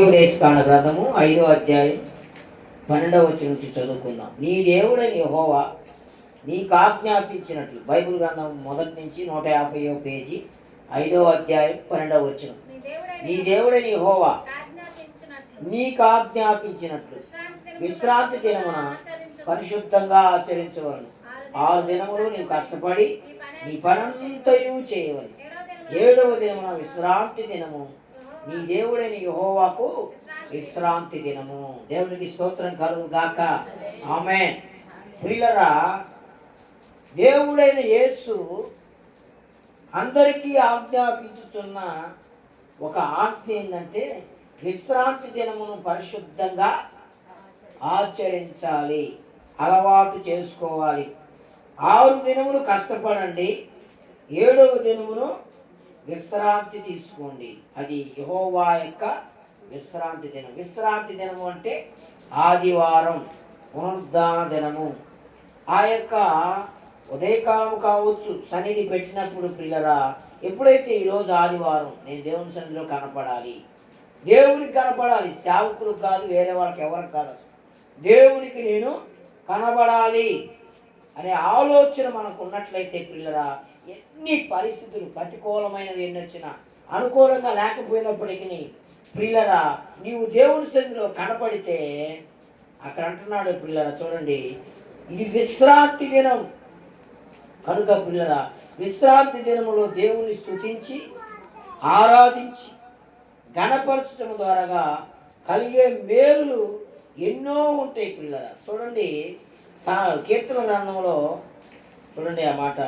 ఉపదేశకాండ గ్రంథము 5వ అధ్యాయం 12వ వచనం నుంచి చదువుకుందాం. నీ దేవుడైన యెహోవా నీకు ఆజ్ఞాపించినట్లు. బైబిల్ గ్రంథం మొదటి నుంచి 150వ పేజీ 5వ అధ్యాయం 12వ వచనం. నీ దేవుడైన యెహోవా నీకు ఆజ్ఞాపించినట్లు విశ్రాంతి దినమున పరిశుద్ధంగా ఆచరించవలను. 6 దినములు నీవు కష్టపడి నీ పనంతయు చేయవలను. 7వ దినమున విశ్రాంతి దినము, నీ దేవుడైన యెహోవాకు విశ్రాంతి దినము. దేవునికి స్తోత్రం కలుగు గాక. ఆమేన్. ప్రియులారా, దేవుడైన యేసు అందరికీ ఆజ్ఞాపించుతున్న ఒక ఆజ్ఞ ఏంటంటే విశ్రాంతి దినమును పరిశుద్ధంగా ఆచరించాలి, అలవాటు చేసుకోవాలి. 6 దినములు కష్టపడండి, 7వ దినమును విశ్రాంతి తీసుకోండి. అది యెహోవా యొక్క విశ్రాంతి దినం. విశ్రాంతి దినము అంటే ఆదివారం, పునరుద్ధాన దినము. ఆ యొక్క ఉదయకాలం కావచ్చు, సన్నిధి పెట్టినప్పుడు పిల్లరా, ఎప్పుడైతే ఈరోజు ఆదివారం నేను దేవుని సన్నిధిలో కనపడాలి, దేవునికి కనపడాలి, సేవకులకు కాదు, వేరే వాళ్ళకి ఎవరికి కాదు, దేవునికి నేను కనబడాలి అనే ఆలోచన మనకు ఉన్నట్లయితే పిల్లరా, ఎన్ని పరిస్థితులు ప్రతికూలమైనవి ఎన్ని వచ్చినా, అనుకూలంగా లేకపోయినప్పటికీ పిల్లరా, నీవు దేవుని సన్నిధిలో కనపడితే అక్కడ అంటున్నాడు పిల్లరా, చూడండి, ఇది విశ్రాంతి దినం కనుక పిల్లరా, విశ్రాంతి దినములో దేవుని స్తుతించి ఆరాధించి గణపరచడం ద్వారా కలిగే మేలులు ఎన్నో ఉంటాయి పిల్లరా. చూడండి, కీర్తన గ్రంథంలో చూడండి ఆ మాట,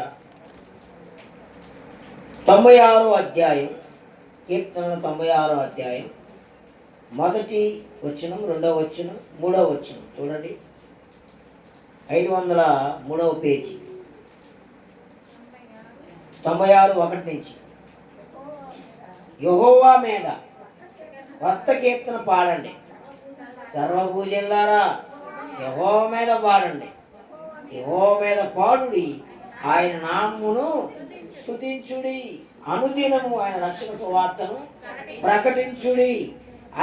96వ అధ్యాయం, కీర్తనలు 96వ అధ్యాయం 1వ వచనం, 2వ వచనం, 3వ వచనం. చూడండి, 503వ పేజీ 96 1 నుంచి. యెహోవా మీద కొత్త కీర్తన పాడండి, సర్వభూజనులారా యెహోవా మీద పాడండి, యెహోవా మీద పాడుడి, ఆయన నామమును స్తుతించుడి, అనుదినము ఆయన రక్షణ సువార్తను ప్రకటించుడి,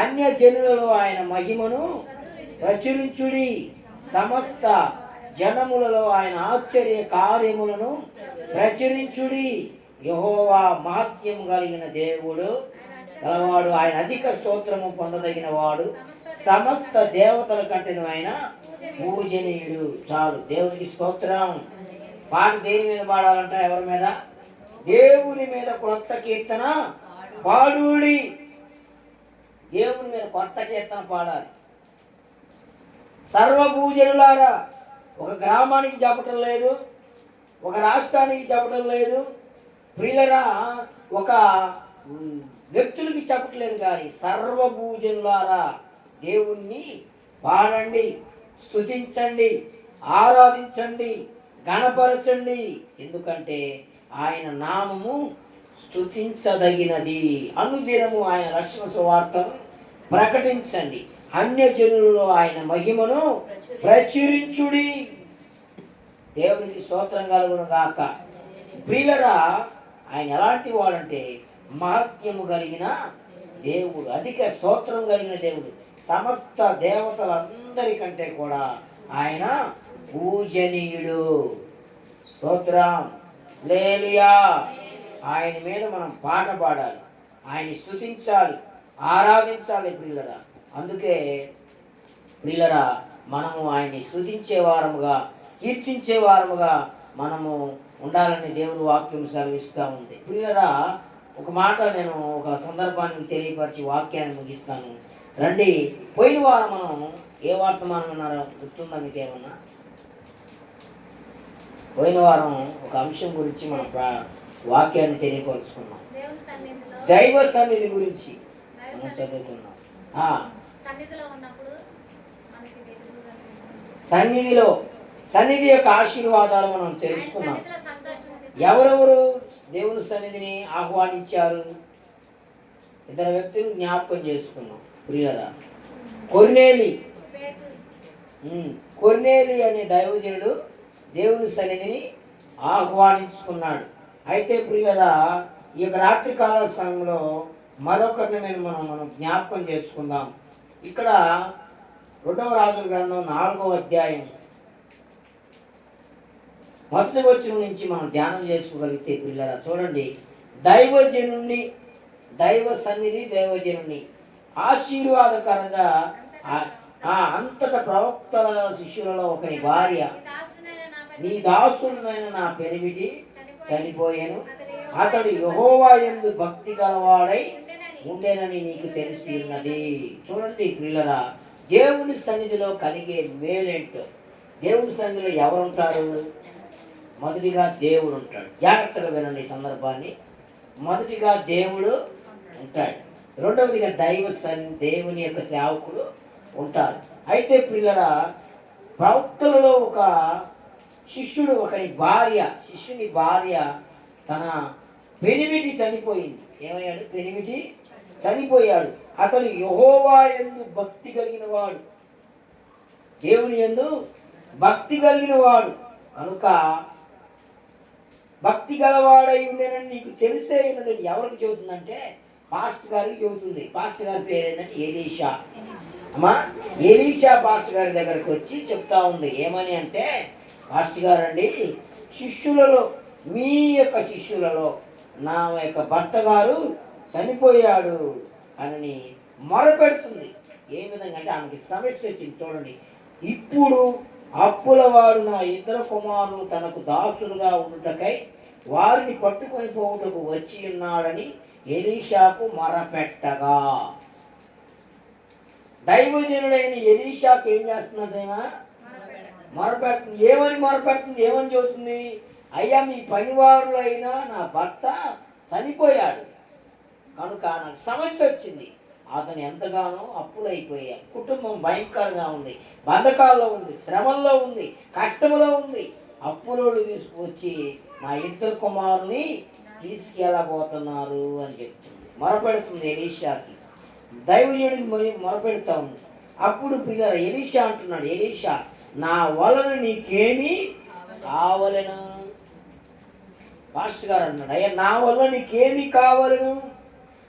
అన్య జనులలో ఆయన మహిమను ప్రచురించుడి, సమస్త జనములలో ఆయన ఆశ్చర్య కార్యములను ప్రచురించుడి. యెహోవా మహత్యం కలిగిన దేవుడు గలవాడు, ఆయన అధిక స్తోత్రము పొందదగిన వాడు, సమస్త దేవతల కంటేను ఆయన పూజనీయుడు. చాలు, దేవునికి స్తోత్రం. పాట దేని మీద పాడాలంట? ఎవరి మీద? దేవుని మీద కొత్త కీర్తన పాడుడి. దేవుని మీద కొత్త కీర్తన పాడాలి. సర్వభూజనులారా, ఒక గ్రామానికి చెప్పటం లేదు, ఒక రాష్ట్రానికి చెప్పటం లేదు ప్రియులరా, ఒక వ్యక్తులకి చెప్పట్లేదు, కానీ సర్వభూజనులారా దేవుణ్ణి పాడండి, స్తుతించండి, ఆరాధించండి, గణపరచండి. ఎందుకంటే ఆయన నామము స్తుతించదగినది. అనుదినము ఆయన రక్షణ సువార్తను ప్రకటించండి, అన్యజనులలో ఆయన మహిమను ప్రచురించుడి. దేవునికి స్తోత్రం కలుగును గాక. ప్రియులరా, ఆయన ఎలాంటి వాడంటే మహత్యము కలిగిన దేవుడు, అధిక స్తోత్రం కలిగిన దేవుడు, సమస్త దేవతలందరికంటే కూడా ఆయన పూజనీయుడు. స్తోత్రం, హల్లెలూయా. ఆయన మీద మనం పాట పాడాలి, ఆయన స్తుతించాలి, ఆరాధించాలి ప్రియులరా. అందుకే ప్రియులరా, మనము ఆయన్ని స్తుతించే వారముగా, కీర్తించే వారముగా మనము ఉండాలని దేవుని వాక్యం సెలవిస్తూ ఉంది. ప్రియులరా, ఒక మాట నేను ఒక సందర్భాన్ని తెలియపరిచి వాక్యాన్ని ముగిస్తాను. రండి, పోయిన వారం మనం ఏ వర్తమానం ఉన్నారో గుర్తుందా మీకు ఏమన్నా? పోయిన వారం ఒక అంశం గురించి మనం వాక్యాన్ని తెలియపరుచుకున్నాం. దైవ సన్నిధి గురించి మనం చదువుకున్నాం. సన్నిధి యొక్క ఆశీర్వాదాలు మనం తెలుసుకున్నాం. ఎవరెవరు దేవుని సన్నిధిని ఆహ్వానించారు? 2 వ్యక్తులు జ్ఞాపకం చేసుకున్నాం ప్రియులరా. కొర్నేలి అనే దైవజనుడు దేవుని సన్నిధిని ఆహ్వానించుకున్నాడు. అయితే ప్రియులరా, ఈ యొక్క రాత్రికాల సమయంలో మరొకరిని మనం జ్ఞాపకం చేసుకుందాం. ఇక్కడ 2వ రాజుల గ్రంథం 4వ అధ్యాయం 1వ వచనం నుంచి మనం ధ్యానం చేసుకోగలిగితే పిల్లల చూడండి, దైవజనుని దైవ సన్నిధి దైవజనుని ఆశీర్వాదకరంగా అంతటా ప్రవక్తల శిష్యులలో ఒకని భార్య, నీ దాసుడైన నా పెనిమిటి చనిపోయాను, అతడు యెహోవా యందు భక్తి గలవాడై ఉండేనని నీకు తెలిసి ఉన్నది. చూడండి పిల్లరా, దేవుని సన్నిధిలో కలిగే మేలేంటో. దేవుని సన్నిధిలో ఎవరు ఉంటారు? మొదటిగా దేవుడు ఉంటాడు. జాగ్రత్తగా వినండి ఈ సందర్భాన్ని. మొదటిగా దేవుడు ఉంటాడు, రెండవదిగా దేవుని యొక్క సేవకులు ఉంటారు. అయితే పిల్లల ప్రవక్తలలో ఒక శిష్యుడు శిష్యుని భార్య తన పెనిమిటి చనిపోయింది. ఏమయ్యాడు? పెనిమిటి చనిపోయాడు. అతను యెహోవా యందు భక్తి కలిగిన వాడు, దేవుని యందు భక్తి కలిగిన వాడు కనుక భక్తి గలవాడై ఉండేనని నీకు తెలిసే ఉన్నదని ఎవరికి చెబుతుందంటే పాస్టర్ గారికి చెబుతుంది. పాస్టర్ గారి పేరు ఏంటంటే ఎలీషా. అమ్మా, ఎలీషా పాస్టర్ గారి దగ్గరికి వచ్చి చెప్తా ఉంది. ఏమని అంటే, పాస్టర్ గారు అండి, మీ యొక్క శిష్యులలో నా యొక్క భర్త గారు చనిపోయాడు అని మొరపెడుతుంది. ఏ విధంగా అంటే ఆమెకి సమస్య వచ్చింది. చూడండి, ఇప్పుడు అప్పులవాడు నా 2 కుమారులు తనకు దాసులుగా ఉండుటకై వారిని పట్టుకొని పోవుటకు వచ్చి ఉన్నాడని ఎలీషాకు మొరపెట్టగా, దైవజనుడైన ఎలీషాకు ఏం చేస్తున్నదైనా మొరపెడుతుంది. ఏమని చెబుతుంది? అయ్యా, మీ పనివారులైన నా భర్త చనిపోయాడు కనుక నాకు సమస్య వచ్చింది. అతను ఎంతగానో అప్పులైపోయాడు, కుటుంబం భయంకరంగా ఉంది, బంధకాల్లో ఉంది, శ్రమల్లో ఉంది, కష్టంలో ఉంది. అప్పులోళ్ళు తీసుకువచ్చి నా 2 కుమారుల్ని తీసుకెళ్ళబోతున్నారు అని చెప్తుంది. మొరపెడుతుంది ఎలీషాకి. దైవజనుడికి మొరపెడతా ఉంది. అప్పుడు పిల్లల ఎలీషా అంటున్నాడు, ఎలీషా, నా వలన నీకేమీ కావలను? పాస్టర్ గారు అన్నాడు, అయ్యా, నా వల్ల నీకేమీ కావలను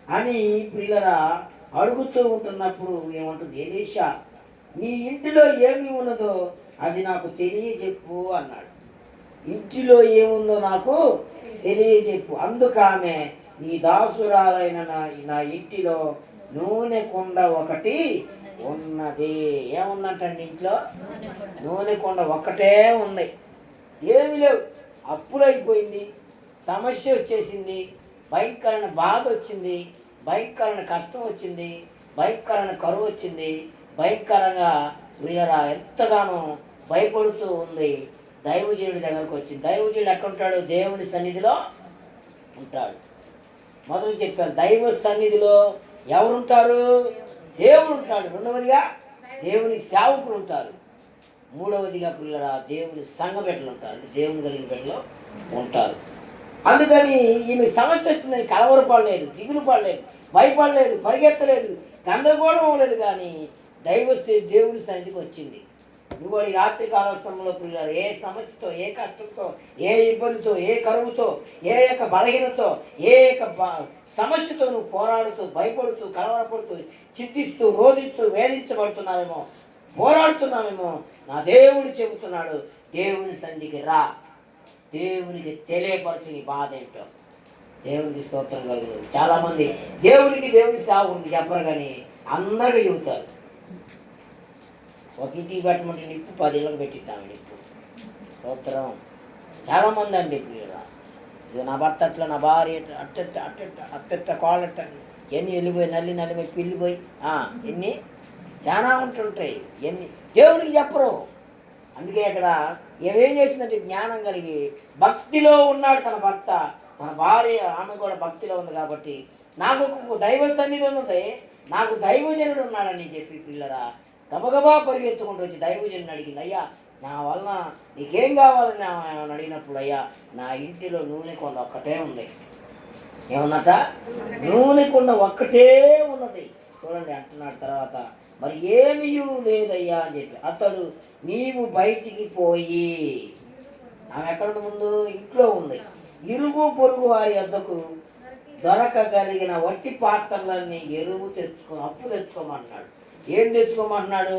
అని పిల్లరా అడుగుతూ ఉంటున్నప్పుడు ఏమంటుంది? ఎలీషా, నీ ఇంటిలో ఏమి ఉన్నదో అది నాకు తెలియజెప్పు అన్నాడు. ఇంటిలో ఏముందో నాకు తెలియజెప్పు. అందుకామె, నీ దాసురాలైన నా ఇంటిలో నూనె కుండ ఒకటి ఉన్నది. ఏముందంటండి? ఇంట్లో నూనె కుండ ఒక్కటే ఉంది, ఏమి లేవు. అప్పులైపోయింది, సమస్య వచ్చేసింది, భయంకరమైన బాధ వచ్చింది, భయంకరమైన కష్టం వచ్చింది, భయంకరమైన కరువు వచ్చింది, భయంకరంగా వీళ్ళరా ఎంతగానో భయపడుతూ ఉంది. దైవజనుడి దగ్గరకు వచ్చింది. దైవజనుడు ఎక్కడ ఉంటాడు? దేవుని సన్నిధిలో ఉంటాడు. మొదలు చెప్పాను, దైవ సన్నిధిలో ఎవరుంటారు? దేవుడు ఉంటాడు. రెండవదిగా దేవుని సేవకులు ఉంటారు. మూడవదిగా పిల్లరా దేవుని సంఘ బిడ్డలు ఉంటారు, దేవుని కలిగిన బిడ్డలు ఉంటారు. అందుకని ఈమె సమస్య వచ్చిందని కలవరపడలేదు, దిగులు పడలేదు, భయపడలేదు, పరిగెత్తలేదు, గందరగోళం అవ్వలేదు. కానీ దేవుని సన్నిధికి వచ్చింది. నువ్వు ఈ రాత్రి కాలస్థంలో పిల్లలు ఏ సమస్యతో, ఏ కష్టంతో, ఏ ఇబ్బందితో, ఏ కరువుతో, ఏ యొక్క బలహీనతో, ఏ యొక్క సమస్యతో నువ్వు పోరాడుతూ, భయపడుతూ, కలవరపడుతూ, చింతిస్తూ, రోధిస్తూ, వేధించబడుతున్నావేమో, పోరాడుతున్నామేమో, నా దేవుడు చెబుతున్నాడు, దేవుని సన్నిధికి రా, దేవునికి తెలియపరచు నీ బాధ ఏంటో. దేవునికి స్తోత్రం కలుగుతుంది. చాలామంది దేవుని సేవకుడికి చెప్పరు, కానీ అందరికీ చెబుతారు. ఒక ఇంటికి పెట్టమంటే నిప్పు 10 ఇళ్ళకి పెట్టిద్దాము నిప్పు. స్తోత్రం. చాలామంది అండి ఇక నా భర్త అట్లా, నా భార్య అట్టెట్ట కోళ్ళట్ట, ఎన్ని వెళ్ళిపోయి నల్లిపోయి పిల్లిపోయి ఎన్ని చాలా ఉంటుంటాయి. ఎన్ని దేవుడికి చెప్పరు. అందుకే ఇక్కడ ఏమేం చేసిందంటే జ్ఞానం కలిగి భక్తిలో ఉన్నాడు తన భర్త, తన భార్య, ఆమె కూడా భక్తిలో ఉంది. కాబట్టి నాకు దైవ సన్నిధి ఉన్నది, నాకు దైవజనుడు ఉన్నాడని చెప్పి పిల్లరా గబగబా పరిగెత్తుకుంటూ వచ్చి దైవజనుడు అడిగింది, అయ్యా, నా వలన నీకేం కావాలని అడిగినప్పుడు, అయ్యా, నా ఇంటిలో నూనె కొండ ఒక్కటే ఉంది. ఏమన్నట? నూనె కొండ ఒక్కటే ఉన్నది. చూడండి అంటున్నాడు. తర్వాత మరి ఏమీ లేదయ్యా అని చెప్పి అతడు, నీవు బయటికి పోయి, ఆమె ఎక్కడ ముందు ఇంట్లో ఉంది, ఇరుగు పొరుగు వారి వద్దకు దొరకగలిగిన వట్టి పాత్రలన్నీ ఎరువు అప్పు తెచ్చుకోమంటున్నాడు. ఏం తెచ్చుకోమంటున్నాడు?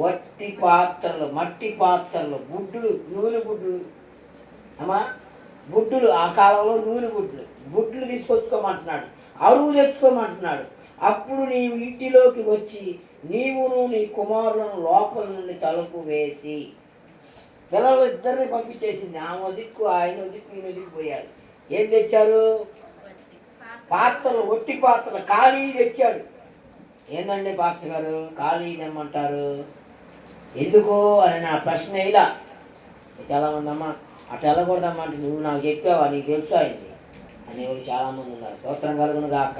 వట్టి పాత్రలు, మట్టి పాత్రలు, గుడ్డులు, నూనె గుడ్డులు. అమ్మా, గుడ్డులు, ఆ కాలంలో నూనె గుడ్లు తీసుకొచ్చుకోమంటున్నాడు. అరువు తెచ్చుకోమంటున్నాడు. అప్పుడు నీవు ఇంటిలోకి వచ్చి నీవును నీ కుమారులను లోపల నుండి తలుపు వేసి, పిల్లలు ఇద్దరిని పంపించేసింది. ఆమె దిక్కు ఆయన దిక్కు ఈయన దిక్కు పోయాడు. ఏం తెచ్చారు? పాత్రలు, ఒట్టి పాత్రలు, ఖాళీ తెచ్చాడు. ఏందండి పాస్టర్ గారు ఖాళీ తెమ్మంటారు ఎందుకు అని నా ప్రశ్న. ఇలా చాలామంది అమ్మ అటు వెళ్ళకూడదమ్మా అంటే నువ్వు నాకు చెప్పావా, నీకు తెలుసు అయింది అనేవాళ్ళు చాలామంది ఉన్నారు. స్తోత్రం కలుగును గాక.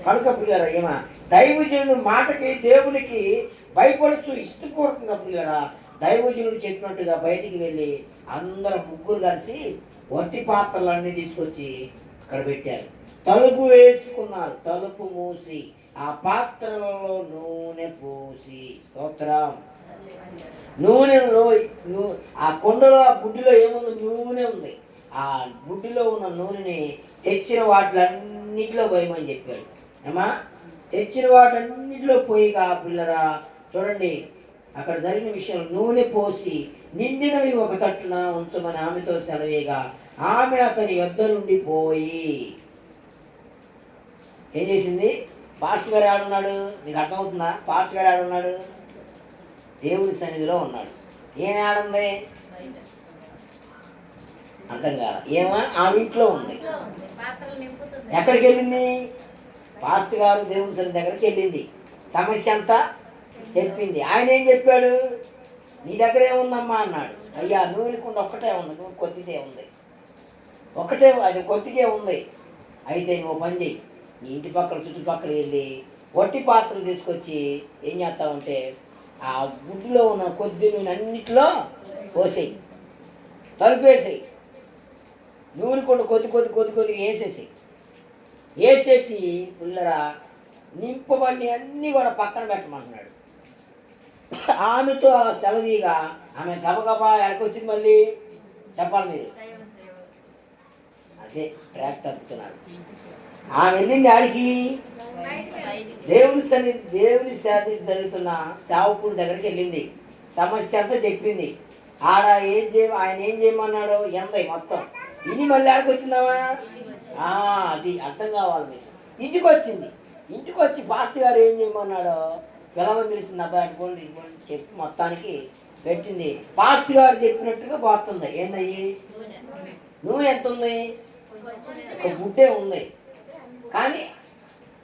కనుక పిల్లరా, ఏమా దైవజనుడు మాటకి దేవునికి భయపడుచు ఇష్టపూర్వకంగా పిల్లరా దైవజనుడు చెప్పినట్టుగా బయటికి వెళ్ళి అందరూ ముగ్గురు కలిసి వట్టి పాత్రలన్నీ తీసుకొచ్చి అక్కడ పెట్టారు. తలుపు వేసుకున్నారు. తలుపు మూసి ఆ పాత్రలలో నూనె పోసి, స్తోత్రం, నూనెలో ఆ కుండలో ఆ బుడ్డిలో ఏముంది? నూనె ఉంది. ఆ బుడ్డిలో ఉన్న నూనెని తెచ్చిన వాటిలన్నిటిలో పోయమని చెప్పాడు. ఏమా, తెచ్చిన వాటన్నిటిలో పోయిగా పిల్లరా చూడండి అక్కడ జరిగిన విషయం. నూనె పోసి నిండినవి ఒక తట్టున ఉంచమని ఆమెతో సెలవేగా ఆమె అతని యొద్ద నుండి పోయి ఏం చేసింది? పాస్టర్ గారు ఆడున్నాడు. నీకు అర్థమవుతుందా? పాస్టర్ గారు ఆడున్నాడు, దేవుని సన్నిధిలో ఉన్నాడు. ఏమి ఆడుంది? అర్థం కాదు. ఏమో ఆమె ఇంట్లో ఉంది. ఎక్కడికి వెళ్ళింది? పాస్టర్ గారు దేవుని సన్నిధి దగ్గరికి వెళ్ళింది. సమస్య అంతా చెప్పింది. ఆయన ఏం చెప్పాడు? నీ దగ్గర ఏముందమ్మా అన్నాడు. అయ్యా నూనె కుండ ఒక్కటే ఉంది, నువ్వు కొద్దిదే ఉంది, ఒకటే అది కొద్దిగే ఉంది. అయితే నువ్వు పని చెయ్యి, నీ ఇంటి పక్కల చుట్టుపక్కల వెళ్ళి వట్టి పాత్రలు తీసుకొచ్చి ఏం చేస్తావంటే ఆ గుడ్డులో ఉన్న కొద్ది నూనె అన్నిటిలో పోసేయి, తలుపేసేయి, నూనె కొండ కొద్దిగా వేసేసి పిల్లరా నింపబడి అన్నీ కూడా పక్కన పెట్టమంటున్నాడు. ఆమెతో అలా సెలవీగా ఆమె గబగబా ఎక్కడికొచ్చింది? మళ్ళీ చెప్పాలి మీరు. అదే ట్రాక్ తప్పుతున్నారు. ఆమె వెళ్ళింది ఆడికి దేవుని సన్నిధి జరుగుతున్న సేవకుల దగ్గరికి వెళ్ళింది. సమస్య అంతా చెప్పింది. ఆడ ఆయన ఏం చేయమన్నాడో ఎంత మొత్తం ఇని మళ్ళీ ఆడికి వచ్చిందామా? అది అర్థం కావాలి మీకు. ఇంటికి వచ్చింది. ఇంటికి వచ్చి పాస్టర్ గారు ఏం చేయమన్నాడో పిల్లలను పిలిచింది. అబ్బాయి అటుకోండి ఇటుకోండి చెప్పి మొత్తానికి పెట్టింది. పాస్టర్ గారు చెప్పినట్టుగా పోతుంది. ఏందయ్యి? నూనె ఎంత ఉంది? ఒక గుడ్డే ఉంది. కానీ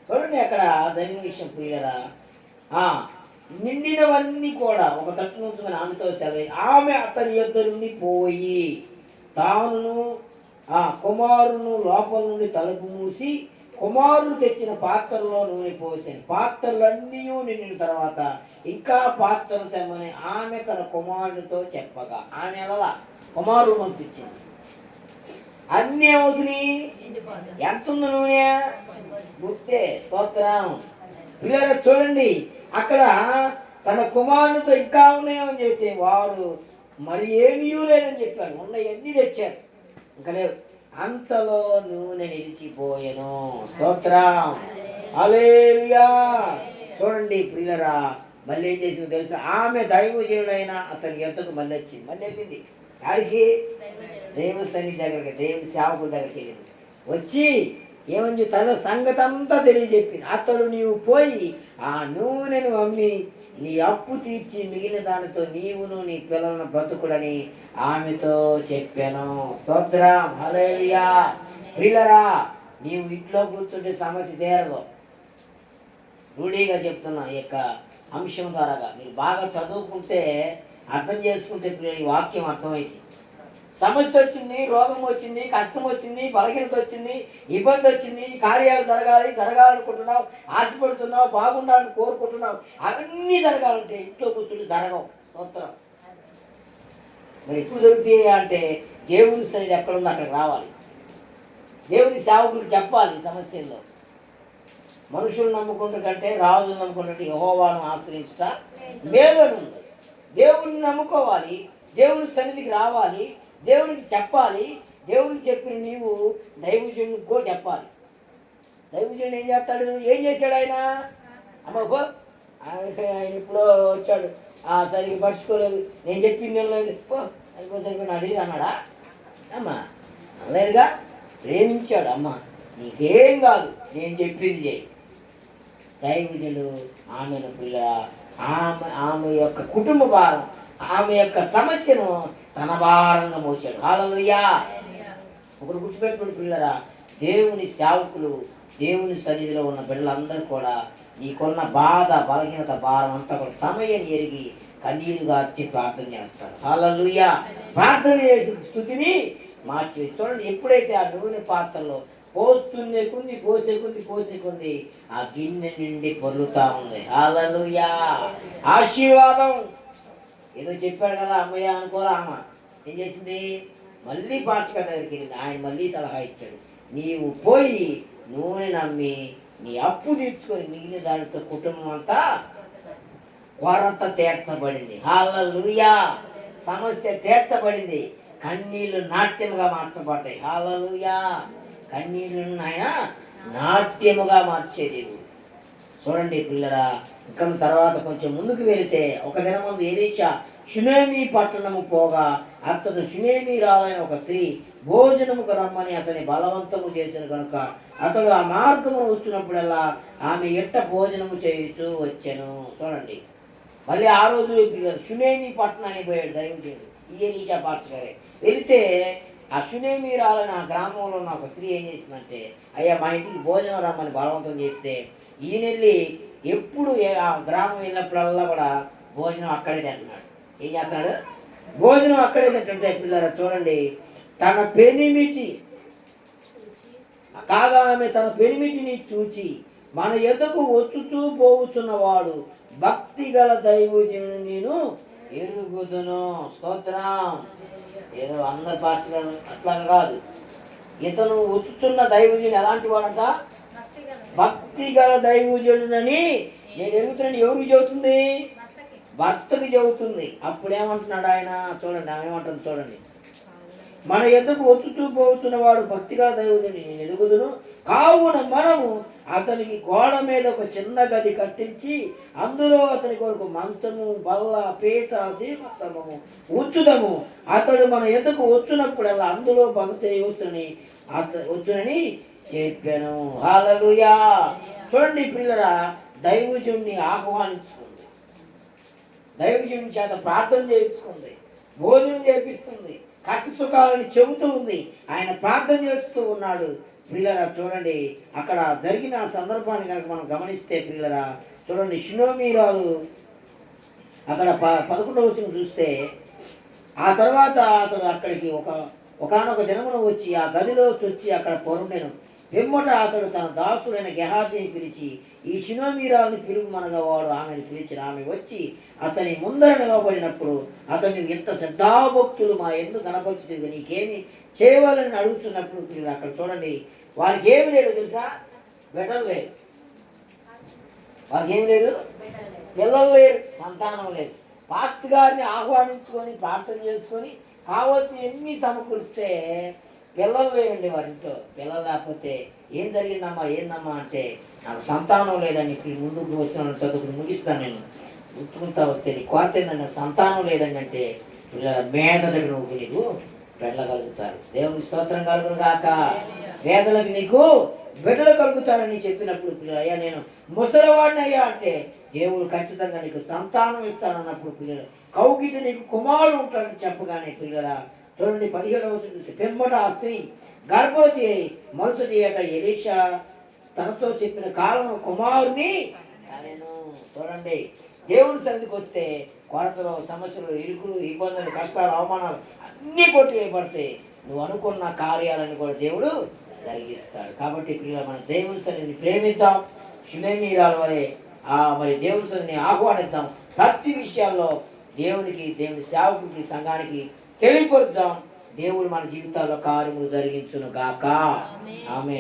చూడండి అక్కడ జరిగిన విషయం ప్రియులరా, నిండినవన్నీ కూడా ఒక తట్టు నుంచి ఆమెతో సెలవు. ఆమె అతని యొద్ద నుండి పోయి తానును ఆ కుమారును లోపల నుండి తలుపు మూసి కుమారుడు తెచ్చిన పాత్రలో నూనె పోసాను. పాత్రలన్నీ నిండిన తర్వాత ఇంకా పాత్రలు తెమ్మని ఆమె తన కుమారుడితో చెప్పగా ఆమె ఎలా కుమారుడు పంపించింది. అన్నీ ఏమవుతున్నాయి? ఎంత ఉంది నూనె? గుర్తే. స్తోత్రం. పిల్లలు చూడండి అక్కడ తన కుమారునితో ఇంకా ఉన్నాయని చెప్తే వారు మరి ఏమీ లేదని చెప్పారు. ఉన్నవన్నీ తెచ్చారు, ఇంకా లేవు. అంతలో నూనె నిలిచిపోయెను. స్తోత్రం. హల్లెలూయా. చూడండి ప్రియులరా మళ్ళీ ఏం చేసిందో తెలుసా? ఆమె దైవజనుడైన అతని యొద్దకు మళ్ళీ వచ్చింది. మళ్ళీ వెళ్ళింది ఆడికి దేవుని సన్నిధి దగ్గరికి, దేవుని సేవకుల దగ్గరికి వెళ్ళింది. వచ్చి ఏమని తన సంగతి అంతా తెలియజెప్పింది. అతడు నీవు పోయి ఆ నూనెను అమ్మి నీ అప్పు తీర్చి మిగిలిన దానితో నీవును నీ పిల్లలను బ్రతుకుడని ఆమెతో చెప్పాను. స్తోత్రం. హల్లెలూయా. ప్రియులరా నీవు ఇంట్లో కూర్చుంటే సమస్య తీరదు. రూఢీగా చెప్తున్నా ఈ యొక్క అంశం ద్వారాగా మీరు బాగా చదువుకుంటే అర్థం చేసుకుంటే ఈ వాక్యం అర్థమైంది. సమస్య వచ్చింది, రోగం వచ్చింది, కష్టం వచ్చింది, బలహీనత వచ్చింది, ఇబ్బంది వచ్చింది, కార్యాలు జరగాలనుకుంటున్నావు, ఆశపడుతున్నావు, బాగుండాలని కోరుకుంటున్నావు, అవన్నీ జరగాలంటే ఇంట్లో కూర్చుని జరగవు. స్తోత్రం. మరి ఎప్పుడు జరుగుతాయి అంటే దేవుని సన్నిధి ఎక్కడుందో అక్కడికి రావాలి. దేవుని సేవకులు చెప్పాలి సమస్యల్లో. మనుషులు నమ్ముకుంటు కంటే రాజులు నమ్ముకున్నట్టు యెహోవాను ఆశ్రయించుట మేలును ఉంది. దేవుడిని నమ్ముకోవాలి, దేవుని సన్నిధికి రావాలి, దేవునికి చెప్పాలి, దేవుడికి చెప్పిన నీవు దైవజనుడికి కూడా చెప్పాలి. దైవజనుడు ఏం చేస్తాడు? ఏం చేశాడు ఆయన? అమ్మ పో, ఆయన ఎప్పుడో వచ్చాడు, సరిగ్గా పడుచుకోలేదు, నేను చెప్పింది వెళ్ళలేదు, పో అయిపోతే అడిగి అన్నాడా? అమ్మా అనలేదుగా. ప్రేమించాడు. అమ్మ నీకేం కాదు, నేను చెప్పింది చేయి. దైవజనుడు ఆమెను పిల్ల, ఆమె యొక్క కుటుంబ భారం, ఆమె యొక్క సమస్యను తన భారంగా మోసాడు. హల్లెలూయా. ఒకరు గుర్తుపెట్టుకుని పిల్లరా, దేవుని సేవకులు, దేవుని సన్నిధిలో ఉన్న బిడ్డలందరూ కూడా నీకున్న బాధ, బలహీనత, భారం అంతా కూడా సమయాన్ని ఎరిగి కన్నీరు గార్చి ప్రార్థన చేస్తారు. హల్లెలూయా. ప్రార్థన చేసి స్థుతిని మార్చి చూడండి. ఎప్పుడైతే ఆ నూనె పాత్రలో పోస్తున్నే కొంది, పోసే కొంది ఆ గిన్నె నిండి పొర్లుతా ఉంది. హల్లెలూయా. ఆశీర్వాదం. ఏదో చెప్పాడు కదా అమ్మయ్య అనుకోరా. అమ్మ ఏం చేసింది? మళ్ళీ పాస్టర్ దగ్గరికి వెళ్ళింది. ఆయన మళ్ళీ సలహా ఇచ్చాడు, నీవు పోయి నూనె నమ్మి నీ అప్పు తీర్చుకొని మిగిలిన దానితో కుటుంబం అంతా కొరత తీర్చబడింది. హల్లెలూయా. సమస్య తీర్చబడింది. కన్నీళ్లు నాట్యముగా మార్చబడ్డాయి. హల్లెలూయా. కన్నీళ్లను ఆయన నాట్యముగా మార్చేది. చూడండి పిల్లరా, ఇంకా తర్వాత కొంచెం ముందుకు వెళితే ఒక దినమందు ఎలీషా షునేమి పట్టణము పోగా అతడు షునేమి రాలైన ఒక స్త్రీ భోజనముకు రమ్మని అతని బలవంతము చేసిన కనుక అతడు ఆ మార్గము వచ్చినప్పుడల్లా ఆమె ఎట్ట భోజనము చేయుచూ వచ్చాను. చూడండి, మళ్ళీ ఆ రోజు షునేమి పట్టణానికి పోయాడు దైవజనుడు ఈ ఎలీషా పాస్టర్. వెళితే ఆ షునేమి రాలైన ఆ గ్రామంలో ఉన్న ఒక స్త్రీ ఏం చేసిందంటే, అయ్యా మా ఇంటికి భోజనం రమ్మని బలవంతం చేస్తే ఈయనెళ్ళి ఎప్పుడు ఆ గ్రామం వెళ్ళినప్పుడల్లా కూడా భోజనం అక్కడే తింటున్నాడు. ఏం చేస్తున్నాడు? భోజనం అక్కడే తింటుంటే పిల్లరా చూడండి, తన పెనిమిటి కాగా ఆమె తన పెనిమిటిని చూచి మన ఎద్దకు వచ్చుచూ పోవుచున్నవాడు భక్తి గల దైవజనుడు నేను ఎరుగుదును. స్తోత్రం. ఏదో అందరి పాటలు అట్లా కాదు. ఇతను వచ్చుచున్న దైవజనుడు ఎలాంటి వాడంట? భక్తి గల దైవజనుడని నేను ఎరుగుతున్నాను. ఎవరికి చెబుతుంది? భర్తకి చెబుతుంది. అప్పుడేమంటున్నాడు ఆయన? చూడండి, ఆమె ఏమంటుంది చూడండి, మన ఎద్దకు వచ్చుచూ పోతున్న వాడు భక్తిగా దైవజనుడు నేను ఎరుగుదును. కావున మనము అతనికి గోడ మీద ఒక చిన్న గది కట్టించి అందులో అతని కొరకు మంచము, బల్ల, పీట, దీపస్తంభము ఉంచుదము. అతడు మన ఎద్దకు వచ్చినప్పుడల్లా అందులో బస చేయవచ్చునని వచ్చునని చెప్పాను. హల్లెలూయా. చూడండి పిల్లరా, దైవజనుడిని ఆహ్వానించుకుంది, దైవజనుడి చేత ప్రార్థన చేయించుకుంది, భోజనం చేపిస్తుంది, కష్ట సుఖాలని చెబుతూ ఉంది. ఆయన ప్రార్థన చేస్తూ ఉన్నాడు. పిల్లరా చూడండి, అక్కడ జరిగిన సందర్భాన్ని కనుక మనం గమనిస్తే పిల్లరా చూడండి, షునేమిరాలు అక్కడ 11వ వచనం చూస్తే, ఆ తర్వాత అతడు అక్కడికి ఒకనొక దినమున వచ్చి ఆ గదిలో వచ్చి అక్కడ పొరుండెను. వెమ్మట అతడు తన దాసుడైన గెహాజీని పిలిచి ఈ షునేమిరాలని పిలువమనగా వాడు ఆమెను పిలిచిన. ఆమె వచ్చి అతని ముందర నిలవబడినప్పుడు అతను ఎంత శ్రద్ధాభక్తులు మా ఎందుకు కనపరుచుతుంది, నీకేమి చేయవాలని అడుగుతున్నప్పుడు పిల్లలు అక్కడ చూడండి, వారికి ఏమి లేదు తెలుసా? బిడ్డలు లేదు. వారికి ఏమి లేదు? పిల్లలు లేరు, సంతానం లేదు. పాస్టర్ గారిని ఆహ్వానించుకొని ప్రార్థన చేసుకొని కావాల్సిన ఎన్ని సమకూరిస్తే పిల్లలు లేరండి వారింట్లో. పిల్లలు లేకపోతే ఏం జరిగిందమ్మా ఏందమ్మా అంటే, నాకు సంతానం లేదని ముందుకు వచ్చిన చదువుకుని ముగిస్తాను నేను గుర్తుకుంటా వస్తే నీ కోరిక ఏంటంటే సంతానం లేదని అంటే మేధలకు నువ్వు నీకు వెళ్ళగలుగుతారు. దేవుని స్తోత్రం కలుగును గాక. వేదలకు నీకు బిడ్డలు కలుగుతారని చెప్పినప్పుడు అయ్యా నేను ముసలివాడిని అయ్యా అంటే దేవుడు ఖచ్చితంగా నీకు సంతానం ఇస్తానన్నప్పుడు పిల్లలు కౌగిట నీకు కుమారుడు ఉంటాడని చెప్పగానే పిల్లరా చూడండి 17వ వచనం చూస్తే, పెంబట ఆ స్త్రీ గర్భవతి అయి మరుసటి ఏట ఎలీషా తనతో చెప్పిన కాలం కుమారుని నేను. చూడండి, దేవుని సన్నిధికి వస్తే కొరతలు, సమస్యలు, ఇరుకులు, ఇబ్బందులు, కష్టాలు, అవమానాలు అన్నీ కొట్టివేయబడితే నువ్వు అనుకున్న కార్యాలను కూడా దేవుడు జరిగిస్తాడు. కాబట్టి పిల్లలు మన దేవుని సన్నిధిని ప్రేమిద్దాం. షునేమిరాల వలె మరి దేవుని సన్నిధిని ఆహ్వానిద్దాం. ప్రతి విషయాల్లో దేవునికి, దేవుని సేవకుడికి, సంఘానికి తెలియపరుద్దాం. దేవుడు మన జీవితాల్లో కార్యములు జరిగించును గాక. ఆమేన్.